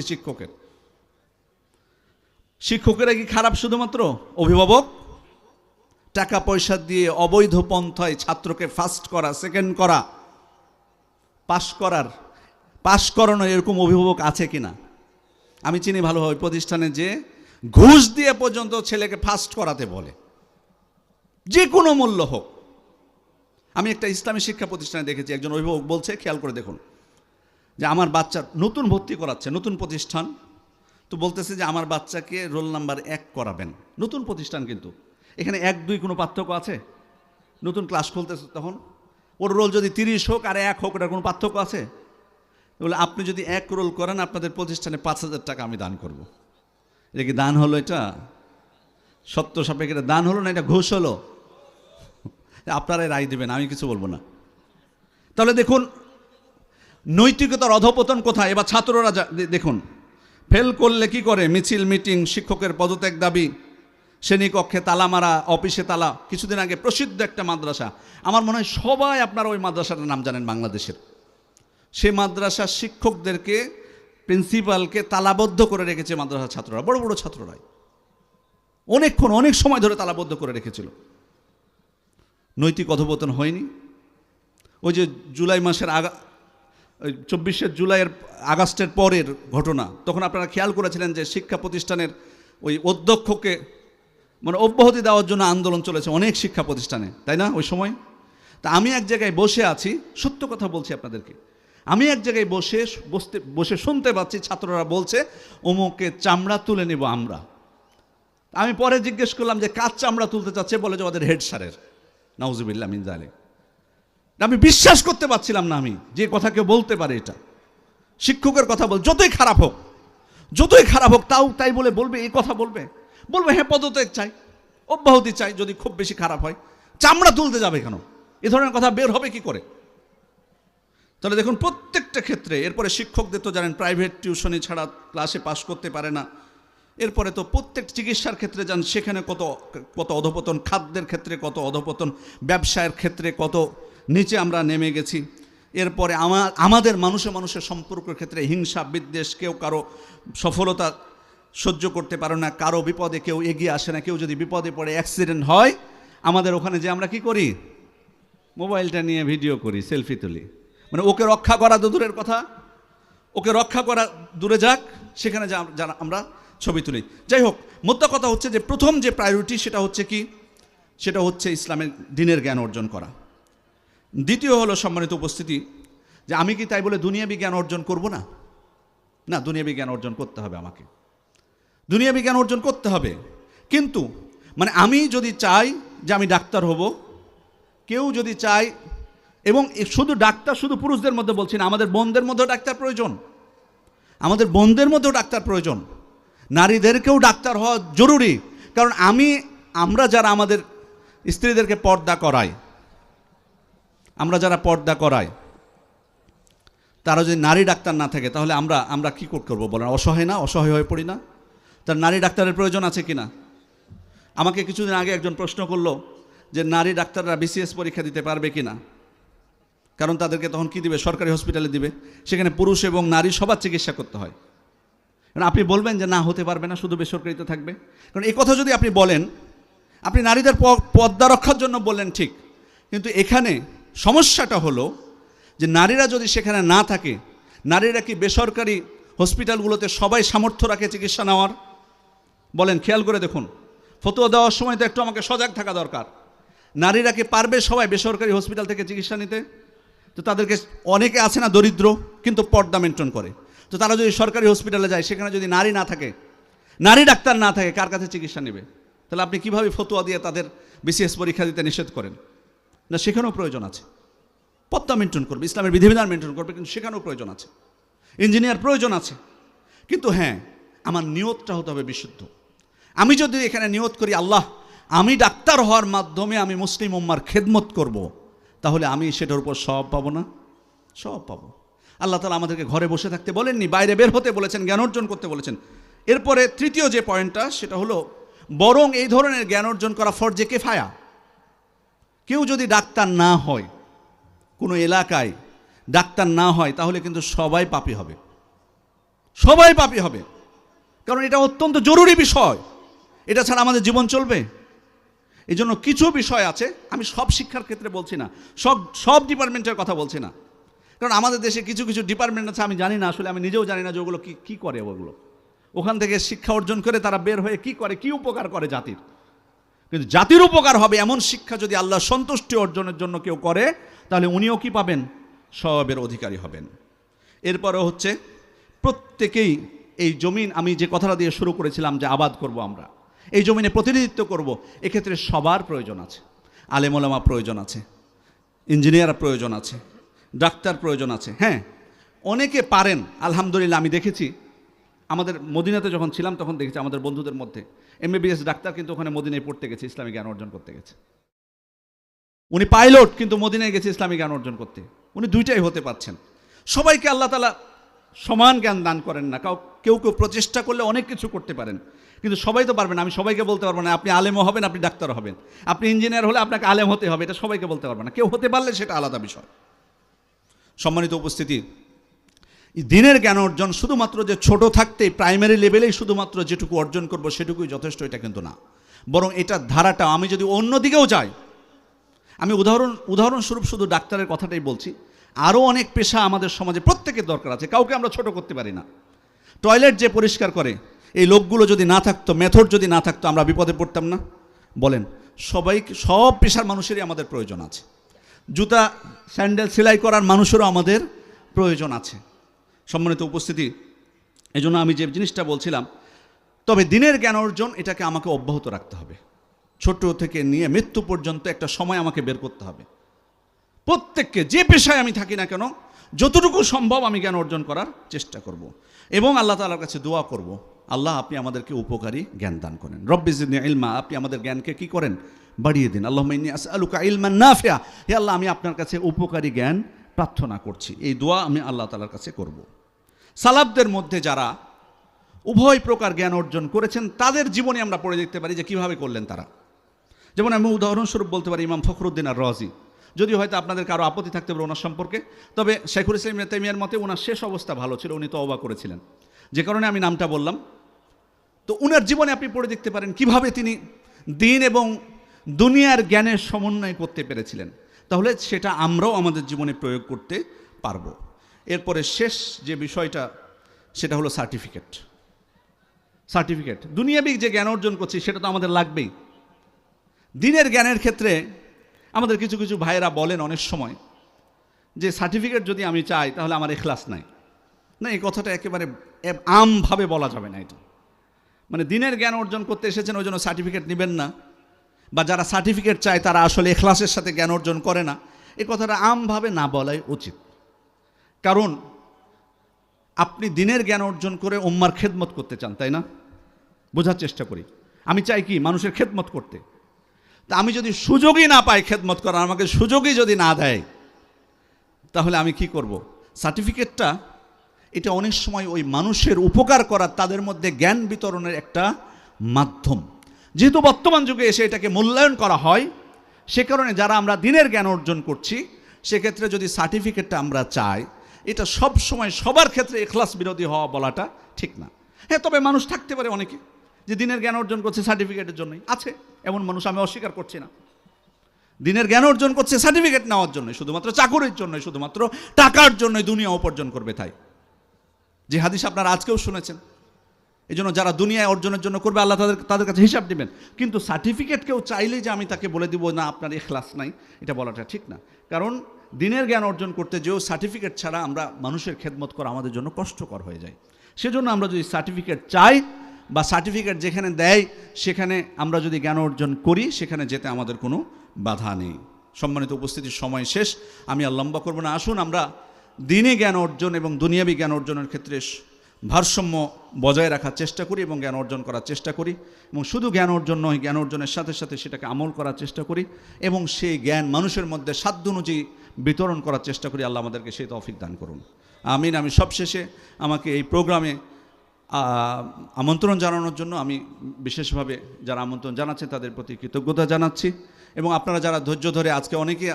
শিক্ষকের। শিক্ষকেরা কি খারাপ শুধুমাত্র? অভিভাবক টাকা পয়সা দিয়ে অবৈধ পন্থায় ছাত্রকে ফার্স্ট করা, সেকেন্ড করা, পাশ করানো, এরকম অভিভাবক আছে কিনা? আমি চিনি ভালোভাবে প্রতিষ্ঠানে যে ঘুষ দিয়ে পর্যন্ত ছেলেকে ফার্স্ট করাতে বলে, যে কোনো মূল্য হোক। আমি একটা ইসলামী শিক্ষা প্রতিষ্ঠানে দেখেছি, একজন অভিভাবক বলছে, খেয়াল করে দেখুন, যে আমার বাচ্চা নতুন ভর্তি করাচ্ছে, নতুন প্রতিষ্ঠান, তো বলতেছে যে আমার বাচ্চাকে রোল নাম্বার 1 করাবেন। নতুন প্রতিষ্ঠান, কিন্তু এখানে 1-2 কোনো পার্থক্য আছে? নতুন ক্লাস খুলতেছে, তখন ওর রোল যদি 30 হোক আর 1 হোক, ওটার কোনো পার্থক্য আছে? বলে আপনি যদি 1 রোল করেন, আপনাদের প্রতিষ্ঠানে 5,000 টাকা আমি দান করব। এটা কি দান হলো? এটা সত্য সাপেক্ষে এটা দান হলো না, এটা ঘুষ হলো? আপনারাই রায় দেবেন, আমি কিছু বলবো না। তাহলে দেখুন নৈতিকতার অধঃপতন কোথায়। এবার ছাত্ররা দেখুন, ফেল করলে কি করে? মিছিল, মিটিং, শিক্ষকের পদত্যাগ দাবি, শ্রেণীকক্ষে তালা মারা, অফিসে তালা। কিছুদিন আগে প্রসিদ্ধ একটা মাদ্রাসা, আমার মনে হয় সবাই আপনারা ওই মাদ্রাসাটার নাম জানেন, বাংলাদেশের। সে মাদ্রাসার শিক্ষকদেরকে, প্রিন্সিপালকে তালাবদ্ধ করে রেখেছে মাদ্রাসার ছাত্ররা, বড় বড় ছাত্ররাই অনেক সময় ধরে তালাবদ্ধ করে রেখেছিল। নৈতিক অধঃপতন হয়নি? ওই যে জুলাই মাসের 24শে জুলাইয়ের আগস্টের পরের ঘটনা, তখন আপনারা খেয়াল করেছিলেন যে শিক্ষা প্রতিষ্ঠানের ওই অধ্যক্ষকে মানে অব্যাহতি দেওয়ার জন্য আন্দোলন চলেছে অনেক শিক্ষা প্রতিষ্ঠানে, তাই না? ওই সময় তা আমি এক জায়গায় বসে আছি, সত্য কথা বলছি আপনাদেরকে, আমি এক জায়গায় বসে শুনতে পাচ্ছি ছাত্ররা বলছে অমুকে চামড়া তুলে নেব আমরা। আমি পরে জিজ্ঞেস করলাম যে কার চামড়া তুলতে চাচ্ছে? বলে যে ওদের হেড স্যারের। নাউজুবিল্লাহ মিন যালিক। আমি বিশ্বাস করতে পারছিলাম না, আমি যে কথা কেউ বলতে পারে, এটা শিক্ষকের কথা বল, যতই খারাপ হোক তাও তাই বলবে এই কথা, বলবে হ্যাঁ পদত্যাগ চাই, অব্যাহতি চাই, যদি খুব বেশি খারাপ হয়। চামড়া তুলতে যাবে কেন? এ ধরনের কথা বের হবে কি করে? তাহলে দেখুন প্রত্যেকটা ক্ষেত্রে, এরপরে শিক্ষকদের তো জানেন প্রাইভেট টিউশনি ছাড়া ক্লাসে পাশ করতে পারে না। এরপরে তো প্রত্যেক চিকিৎসার ক্ষেত্রে যান, সেখানে কত অধঃপতন, খাদ্যের ক্ষেত্রে কত অধঃপতন, ব্যবসায়ের ক্ষেত্রে কত নিচে আমরা নেমে গেছি। এরপরে আমাদের মানুষের সম্পর্কের ক্ষেত্রে হিংসা, বিদ্বেষ, কেউ কারো সফলতা সহ্য করতে পারে না, কারো বিপদে কেউ এগিয়ে আসে না। কেউ যদি বিপদে পড়ে, অ্যাক্সিডেন্ট হয়, আমাদের ওখানে যে আমরা কি করি? মোবাইলটা নিয়ে ভিডিও করি, সেলফি তুলি। মানে ওকে রক্ষা করা তো দূরের কথা, ওকে রক্ষা করা দূরে যাক, সেখানে যারা আমরা ছবি তুলি। যাই হোক, মোদ্দা কথা হচ্ছে যে প্রথম যে প্রায়োরিটি সেটা হচ্ছে কি? সেটা হচ্ছে ইসলামের দিনের জ্ঞান অর্জন করা। দ্বিতীয় হলো সম্মানিত উপস্থিতি, যে আমি কি তাই বলে দুনিয়াবি জ্ঞান অর্জন করব না? না, দুনিয়াবি জ্ঞান অর্জন করতে হবে, আমাকে দুনিয়াবি জ্ঞান অর্জন করতে হবে। কিন্তু মানে আমি যদি চাই যে আমি ডাক্তার হব, কেউ যদি চায়, এবং শুধু ডাক্তার শুধু পুরুষদের মধ্যে বলছি না, আমাদের বোনদের মধ্যেও ডাক্তার প্রয়োজন, নারীদেরকেও ডাক্তার হওয়া জরুরি। কারণ আমরা যারা আমাদের স্ত্রীদেরকে পর্দা করাই, তারা যদি নারী ডাক্তার না থাকে, তাহলে আমরা কি করবো বলেন? অসহায় হয়ে পড়ি না? তার নারী ডাক্তারের প্রয়োজন আছে কিনা? আমাকে কিছুদিন আগে একজন প্রশ্ন করলো যে নারী ডাক্তাররা বিসিএস পরীক্ষা দিতে পারবে কিনা, কারণ তাদেরকে তখন কি দিবে? সরকারি হসপিটালে দিবে, সেখানে পুরুষ এবং নারী সবার চিকিৎসা করতে হয়। কারণ আপনি বলবেন যে না, হতে পারবে না, শুধু বেসরকারিতে থাকবে। কারণ এই কথা যদি আপনি বলেন, আপনি নারীদের পর্দা রক্ষার জন্য বললেন ঠিক, কিন্তু এখানে সমস্যাটা হলো যে নারীরা যদি সেখানে না থাকে, নারীরা কি বেসরকারি হসপিটালগুলোতে সবাই সামর্থ্য রাখে চিকিৎসা নেওয়ার? বলেন, খেয়াল করে দেখুন। ফতোয়া দেওয়ার সময় তো একটু আমাকে সজাগ থাকা দরকার। নারীরা কি পারবে সবাই বেসরকারি হসপিটাল থেকে চিকিৎসা নিতে? তো তাদেরকে, অনেকে আছে না দরিদ্র কিন্তু পর্দা মেনটেন করে, তো তারা যদি সরকারি হসপিটালে যায়, সেখানে যদি নারী না থাকে, নারী ডাক্তার না থাকে, কার কাছে চিকিৎসা নেবে? তাহলে আপনি কিভাবে ফতোয়া দিয়ে তাদের বিসিএস পরীক্ষা দিতে নিষেধ করেন? না, সেখানেও প্রয়োজন আছে। পর্দা মেনটেন করবে, ইসলামের বিধিবিধান মেনটেন করবে, কিন্তু সেখানেও প্রয়োজন আছে। ইঞ্জিনিয়ার প্রয়োজন আছে, কিন্তু হ্যাঁ, আমার নিয়তটা হতে হবে বিশুদ্ধ। আমি যদি এখানে নিয়ত করি, আল্লাহ, আমি ডাক্তার হওয়ার মাধ্যমে আমি মুসলিম উম্মার খেদমত করব, তাহলে আমি সেটার উপর সওয়াব পাবো না? সওয়াব পাবো। আল্লাহ তাআলা আমাদেরকে ঘরে বসে থাকতে বলেননি, বাইরে বের হতে বলেছেন, জ্ঞান অর্জন করতে বলেছেন। এরপরে তৃতীয় যে পয়েন্টটা, সেটা হলো বরং এই ধরনের জ্ঞান অর্জন করা ফরজে কিফায়া। কেউ যদি ডাক্তার না হয়, কোনো এলাকায় ডাক্তার না হয়, তাহলে কিন্তু সবাই পাপী হবে, সবাই পাপী হবে। কারণ এটা অত্যন্ত জরুরি বিষয়, এটা ছাড়া আমাদের জীবন চলবে? এই জন্য কিছু বিষয় আছে, আমি সব শিক্ষার ক্ষেত্রে বলছি না, সব ডিপার্টমেন্টের কথা বলছি না, কারণ আমাদের দেশে কিছু কিছু ডিপার্টমেন্ট আছে, আমি জানি না, আসলে আমি নিজেও জানি না যে ওগুলো কী করে। ওগুলো ওখান থেকে শিক্ষা অর্জন করে তারা বের হয়ে কি করে, কি উপকার করে জাতির। কিন্তু জাতির উপকার হবে এমন শিক্ষা যদি আল্লাহ সন্তুষ্টি অর্জনের জন্য কেউ করে, তাহলে উনিও কি পাবেন? সওয়াবের অধিকারী হবেন। এরপরে হচ্ছে প্রত্যেকেই এই জমিন, আমি যে কথাটা দিয়ে শুরু করেছিলাম যে আবাদ করব, আমরা এই জমিনে প্রতিনিধিত্ব করব, এক্ষেত্রে সবার প্রয়োজন আছে। আলেম ওলামা প্রয়োজন আছে, ইঞ্জিনিয়ার প্রয়োজন আছে, ডাক্তার প্রয়োজন আছে। হ্যাঁ, অনেকে পারেন, আলহামদুলিল্লাহ। আমি দেখেছি আমাদের মদিনাতে যখন ছিলাম তখন দেখেছি আমাদের বন্ধুদের মধ্যে MBBS ডাক্তার কিন্তু ওখানে মদিনায় পড়তে গেছে, ইসলামী জ্ঞান অর্জন করতে গেছে। উনি পাইলট কিন্তু মদিনায় গেছে ইসলামী জ্ঞান অর্জন করতে। উনি দুইটাই হতে পারছেন। সবাইকে আল্লাহ তাআলা সমান জ্ঞান দান করেন না। কেউ কেউ প্রচেষ্টা করলে অনেক কিছু করতে পারেন, কিন্তু সবাই তো পারবেন। আমি সবাইকে বলতে পারবো না আপনি আলেমও হবেন, আপনি ডাক্তার হবেন, আপনি ইঞ্জিনিয়ার হলে আপনাকে আলেম হতে হবে, এটা সবাইকে বলতে পারবো না। কেউ হতে পারলে সেটা আলাদা বিষয়। সম্মানিত উপস্থিতি, দিনের জ্ঞান অর্জন শুধুমাত্র যে ছোট থাকতেই প্রাইমারি লেভেলেই শুধুমাত্র যেটুকু অর্জন করব সেটুকুই যথেষ্ট, এটা কিন্তু না। বরং এটার ধারাটা আমি যদি অন্য দিকেও যাই, আমি উদাহরণস্বরূপ শুধু ডাক্তারের কথাটাই বলছি, আরও অনেক পেশা আমাদের সমাজে প্রত্যেকের দরকার আছে, কাউকে আমরা ছোট করতে পারি না। টয়লেট যে পরিষ্কার করে, এই লোকগুলো যদি না থাকতো, মেথড যদি না থাকতো, আমরা বিপদে পড়তাম না? বলেন, সব পেশার মানুষেরই আমাদের প্রয়োজন আছে। জুতা স্যান্ডেল সেলাই করার মানুষেরও আমাদের প্রয়োজন আছে। সম্মানিত উপস্থিতি, এই জন্য আমি যে জিনিসটা বলছিলাম, তবে দিনের জ্ঞান অর্জন এটাকে আমাকে অব্যাহত রাখতে হবে। ছোট থেকে নিয়ে মৃত্যু পর্যন্ত একটা সময় আমাকে বের করতে হবে। প্রত্যেককে, যে পেশায় আমি থাকি না কেন, যতটুকু সম্ভব আমি জ্ঞান অর্জন করার চেষ্টা করব এবং আল্লাহ তাআলার কাছে দোয়া করব, আল্লাহ আপনি আমাদেরকে উপকারী জ্ঞান দান করেন। রব্বি জিদনি ইলমা, আপনি আমাদের জ্ঞানকে কি করেন? বাড়িয়ে দিন। আল্লাহুম্মা ইন্নী আসআলুকা ইলমান নাফিআ, হে আল্লাহ আমি আপনার কাছে উপকারী জ্ঞান প্রার্থনা করছি। এই দোয়া আমি আল্লাহ তাআলার কাছে করব। সালাফদের মধ্যে যারা উভয় প্রকার জ্ঞান অর্জন করেছেন, তাদের জীবনে আমরা পড়ে দেখতে পারি যে কীভাবে করলেন তারা। যেমন আমি উদাহরণস্বরূপ বলতে পারি ইমাম ফখরুদ্দিন আর রাজি, যদিও হয়তো আপনাদের কারো আপত্তি থাকতে পারে ওনার সম্পর্কে, তবে শাইখুল ইসলাম ইবনে তাইমিয়ার মতে ওনার শেষ অবস্থা ভালো ছিল, উনি তওবা করেছিলেন, যে কারণে আমি নামটা বললাম। তো উনার জীবনে আপনি পড়ে দেখতে পারেন কিভাবে তিনি দিন এবং দুনিয়ার জ্ঞানের সমন্বয় করতে পেরেছিলেন। তাহলে সেটা আমরাও আমাদের জীবনে প্রয়োগ করতে পারবো। এরপরে শেষ যে বিষয়টা, সেটা হলো সার্টিফিকেট। দুনিয়াবিক যে জ্ঞান অর্জন করছি সেটা তো আমাদের লাগবেই। দিনের জ্ঞানের ক্ষেত্রে আমাদের কিছু কিছু ভাইয়েরা বলেন অনেক সময় যে সার্টিফিকেট যদি আমি চাই তাহলে আমার ইখলাস নাই। না, এই কথাটা একেবারে আমভাবে বলা যাবে না। এটা মানে দিনের জ্ঞান অর্জন করতে এসেছেন ওই জন্য সার্টিফিকেট নেবেন না, বা যারা সার্টিফিকেট চায় তারা আসলে ইখলাসের সাথে জ্ঞান অর্জন করে না, এই কথাটা আমভাবে না বলাই উচিত। কারণ আপনি দিনের জ্ঞান অর্জন করে উম্মার খেদমত করতে চান, তাই না? বোঝার চেষ্টা করি। আমি চাই কি? মানুষের খেদমত করতে। তা আমি যদি সুযোগই না পাই খেদমত করার, আমাকে সুযোগই যদি না দেয়, তাহলে আমি কি করব? সার্টিফিকেটটা এটা অনেক সময় ওই মানুষের উপকার করার, তাদের মধ্যে জ্ঞান বিতরণের একটা মাধ্যম। যেহেতু বর্তমান যুগে এসে এটাকে মূল্যায়ন করা হয়, সে কারণে যারা আমরা দিনের জ্ঞান অর্জন করছি, সেক্ষেত্রে যদি সার্টিফিকেটটা আমরা চাই, এটা সব সময় সবার ক্ষেত্রে ইখলাস বিরোধী হওয়া বলাটা ঠিক না। হ্যাঁ, তবে মানুষ থাকতে পারে অনেকে যে দিনের জ্ঞান অর্জন করছে সার্টিফিকেটের জন্যই, আছে এমন মানুষ, আমি অস্বীকার করছি না। দিনের জ্ঞান অর্জন করছে সার্টিফিকেট নেওয়ার জন্য, শুধুমাত্র চাকরির জন্য, শুধুমাত্র টাকার জন্য দুনিয়া উপার্জন করবে তাই। যে হাদিস আপনারা আজকেও শুনেছেন। এই জন্য যারা দুনিয়ায় অর্জনের জন্য করবে আল্লাহ তাদের কাছে হিসাব দিবেন। কিন্তু সার্টিফিকেট কেউ চাইলেই যে আমি তাকে বলে দিব না আপনার ইখলাস নাই, এটা বলাটা ঠিক না। কারণ দিনের জ্ঞান অর্জন করতে যেও সার্টিফিকেট ছাড়া আমরা মানুষের খেদমত করা আমাদের জন্য কষ্টকর হয়ে যায়। সেজন্য আমরা যদি সার্টিফিকেট চাই বা সার্টিফিকেট যেখানে দেয় সেখানে আমরা যদি জ্ঞান অর্জন করি, সেখানে যেতে আমাদের কোনো বাধা নেই। সম্মানিত উপস্থিতির সময় শেষ, আমি আর লম্বা করব না। আসুন আমরা দিনে জ্ঞান অর্জন এবং দুনিয়াবি জ্ঞান অর্জনের ক্ষেত্রে ভারসাম্য বজায় রাখার চেষ্টা করি এবং জ্ঞান অর্জন করার চেষ্টা করি। এবং শুধু জ্ঞান অর্জন নয়, জ্ঞান অর্জনের সাথে সাথে সেটাকে আমল করার চেষ্টা করি এবং সেই জ্ঞান মানুষের মধ্যে সাধ্য অনুযায়ী বিতরণ করার চেষ্টা করি। আল্লাহ আমাদেরকে সেই তৌফিক দান করুন, আমিন। আমি সবশেষে আমাকে এই প্রোগ্রামে আমন্ত্রণ জানানোর জন্য আমি বিশেষভাবে যারা আমন্ত্রণ জানাচ্ছে তাদের প্রতি কৃতজ্ঞতা জানাচ্ছি। এবং আপনারা যারা ধৈর্য ধরে আজকে অনেকে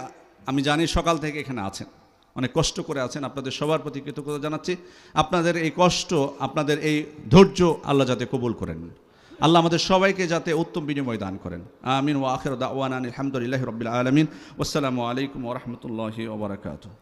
আমি জানি সকাল থেকে এখানে আছেন, অনেক কষ্ট করে আছেন, আপনাদের সবার প্রতি কৃতজ্ঞতা জানাচ্ছি। আপনাদের এই কষ্ট, আপনাদের এই ধৈর্য আল্লাহ যাতে কবুল করেন, আল্লাহ আমাদের সবাইকে যাতে উত্তম বিনিময় দান করেন, আমিন। ওয়া আখিরু দাওয়ানা আলহামদুলিল্লাহি রাব্বিল আলামিন। ওয়াসসালামু আলাইকুম ওয়া রাহমাতুল্লাহি ওয়া বারাকাতুহু।